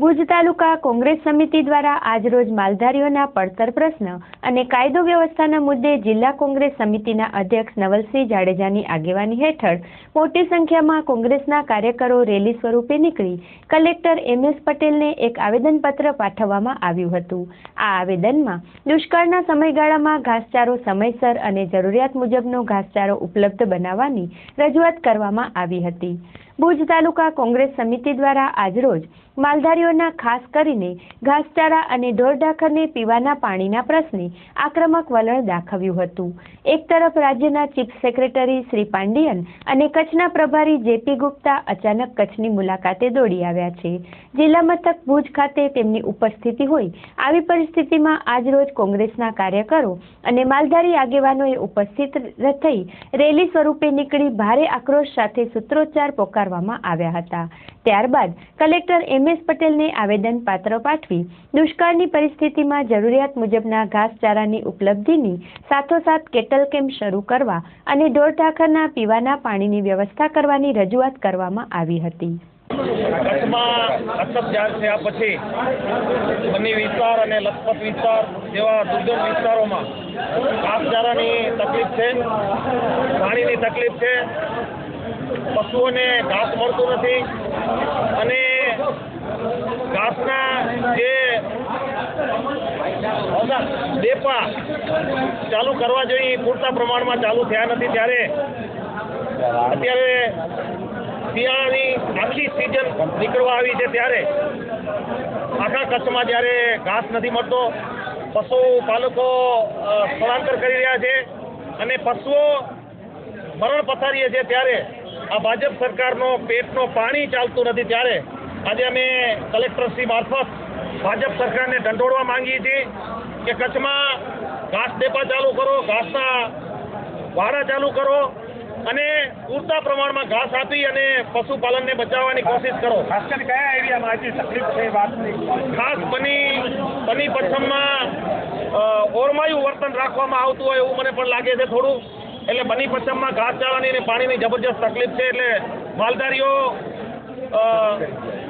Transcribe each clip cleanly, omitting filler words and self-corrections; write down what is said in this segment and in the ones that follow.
ભુજ તાલુકા કોંગ્રેસ સમિતિ દ્વારા આજરોજ માલધારીઓના પડતર પ્રશ્ન અને કાયદો વ્યવસ્થાના મુદ્દે જિલ્લા કોંગ્રેસ સમિતિના અધ્યક્ષ નવલસિંહ જાડેજાની આગેવાની હેઠળ મોટી સંખ્યામાં કોંગ્રેસના કાર્યકરો રેલી સ્વરૂપે નીકળી કલેક્ટર એમ.એસ. પટેલને એક આવેદનપત્ર પાઠવવામાં આવ્યું હતું। આ આવેદનમાં દુષ્કાળના સમયગાળામાં ઘાસચારો સમયસર અને જરૂરિયાત મુજબનો ઘાસચારો ઉપલબ્ધ બનાવવાની રજૂઆત કરવામાં આવી હતી। ભુજ તાલુકા કોંગ્રેસ સમિતિ દ્વારા આજરોજ માલધારીઓના ખાસ કરીને ઘાસચારા અને ઢોરઢાંખરને પીવાના પાણીના પ્રશ્ને આક્રમક વલણ દાખવ્યું હતું। એક તરફ રાજ્યના ચીફ સેક્રેટરી શ્રી પાંડિયન અને કચ્છના પ્રભારી જે.પી. ગુપ્તા અચાનક કચ્છની મુલાકાતે દોડી આવ્યા છે। જિલ્લા મથક ભુજ ખાતે તેમની ઉપસ્થિતિ હોય આવી પરિસ્થિતિમાં આજરોજ કોંગ્રેસના કાર્યકરો અને માલધારી આગેવાનોએ ઉપસ્થિત થઈ રેલી સ્વરૂપે નીકળી ભારે આક્રોશ સાથે સૂત્રોચ્ચાર પોકારવામાં આવ્યા હતા। ત્યારબાદ કલેક્ટર એમ.એસ. પટેલને આવેદનપત્ર પાઠવી દુષ્કાળની પરિસ્થિતિમાં જરૂરિયાત મુજબના ઘાસચારાની ઉપલબ્ધિની સાથોસાથ કેટલ કેમ્પ શરૂ કરવા અને ઢોરઢાંખરના પીવાના પાણીની વ્યવસ્થા કરવાની રજૂઆત કરવામાં આવી હતી। કચ્છમાં અછત જાહેર થયા પછી બન્ની વિસ્તાર અને લખપત વિસ્તાર જેવા દુર્ગમ વિસ્તારોમાં ઘાસચારાની તકલીફ છે, પાણીની તકલીફ છે, પશુઓને ઘાસ મળતું નથી અને ઘાસના જે ડેપા ચાલુ કરવા જોઈએ પૂરતા પ્રમાણમાં ચાલુ થયા નથી। ત્યારે અત્યારે શિયાળાની આખી સિઝન નીકળવા આવી છે ત્યારે આખા કચ્છમાં જ્યારે ઘાસ નથી મળતો, પશુપાલકો સ્થળાંતર કરી રહ્યા છે અને પશુઓ મરણ પથારીએ છે ત્યારે આ ભાજપ સરકારનો પેટનો પાણી ચાલતું નથી। ત્યારે આજે અમે કલેક્ટરશ્રી મારફત ભાજપ સરકારને ઢંઢોળવા માંગીએ છીએ કે કચ્છમાં ઘાસ ડેપા ચાલુ કરો, ઘાસના વાડા ચાલુ કરો અને પૂરતા પ્રમાણમાં ઘાસ આપી અને પશુપાલનને બચાવવાની કોશિશ કરો। ખાસ કરીને કયા એરિયામાં આજે તકલીફ છે વાતની? ખાસ બની પચ્છમમાં ઓરમાયું વર્તન રાખવામાં આવતું હોય એવું મને પણ લાગે છે થોડું। એટલે બની પચ્છમમાં ઘાસચારાની અને પાણીની જબરજસ્ત તકલીફ છે એટલે માલધારીઓ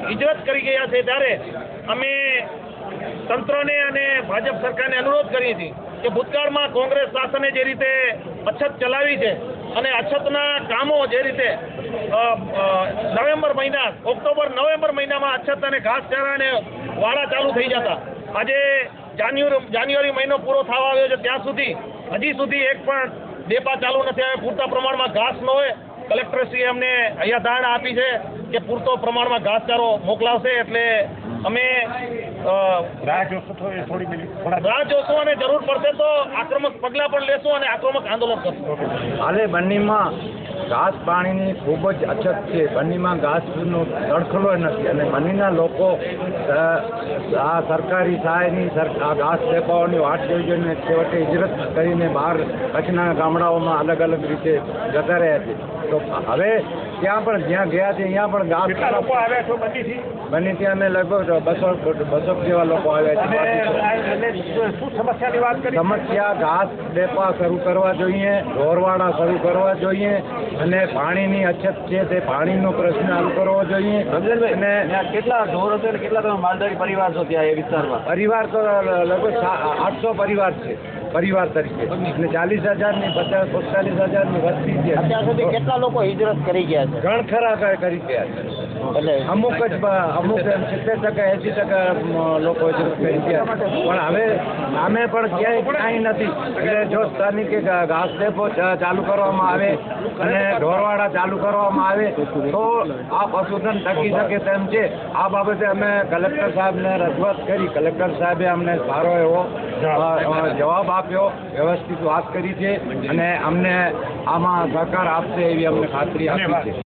હિજરત કરી ગયા છે। ત્યારે અમે તંત્રને અને ભાજપ સરકારને અનુરોધ કરીએ છીએ કે ભૂતકાળમાં કોંગ્રેસ શાસને જે રીતે અછત ચલાવી છે અને અછતના કામો જે રીતે ઓક્ટોબર-નવેમ્બર મહિનામાં અછત અને ઘાસચારા અને વાડા ચાલુ થઈ જતા, આજે જાન્યુઆરી મહિનો પૂરો થવા આવ્યો છે ત્યાં સુધી હજી સુધી એક પણ ડેપા ચાલુ નથી આવે, પૂરતા પ્રમાણમાં ઘાસ ન હોય। કલેક્ટરશ્રીએ અમને અહીંયા ધારણા આપી છે કે પૂરતો પ્રમાણમાં ઘાસચારો મોકલાવશે એટલે અમે રાહ જોશું અને જરૂર પડશે તો આક્રમક પગલાં પણ લેશું અને આક્રમક આંદોલન કરશું। હાલે બન્નીમાં ઘાસ પાણીની ખૂબ જ અછત છે। બન્નીમાં ઘાસનો તડખલો નથી અને બન્નીના લોકો આ સરકારી સહાયની ઘાસ ડેપાઓની વાટ જોઈ જોઈને છેવટે હિજરત કરીને બહાર કચ્છના ગામડાઓમાં અલગ અલગ રીતે જતા રહ્યા છે। તો હવે ત્યાં પણ જ્યાં ગયા છે ત્યાં પણ ઘાસ લોકો આવ્યા છો બન્નીથી? બન્નીથી અમે લગભગ 200 જેવા લોકો આવ્યા છે। શું સમસ્યાની વાત કરી? સમસ્યા ઘાસ ડેપા શરૂ કરવા જોઈએ, ઢોરવાડા શરૂ કરવા જોઈએ અને પાણીની અછત છે તે પાણીનો પ્રશ્ન હલ કરવો જોઈએ। અને કેટલા ઢોર હશે અને કેટલા તમે માલધારી પરિવાર છો ત્યાં એ વિસ્તારમાં? પરિવાર તો લગભગ 800 પરિવાર છે પરિવાર તરીકે અને 40,000 ની 45,000 વસ્તી છે। અત્યાર સુધી કેટલા લોકો હિજરત કરી ગયા છે? ઘણ ખરા કરી ગયા છે। એટલે અમુક 70% 80% લોકો હિજરત કરી ગયા પણ હવે આમે પણ ક્યાંય નથી। એટલે જો સ્થાનિક ઘાસ ડેપો ચાલુ કરવામાં આવે અને ઢોરવાડા ચાલુ કરવામાં આવે તો આ પશુધન ટકી શકે તેમ છે। આ બાબતે અમે કલેક્ટર સાહેબને રજૂઆત કરી, કલેક્ટર સાહેબે અમને સારો એવો જવાબ આપ્યો, વ્યવસ્થિત વાત કરી છે અને અમને આમાં સહકાર આપશે એવી અમને ખાતરી આપી છે।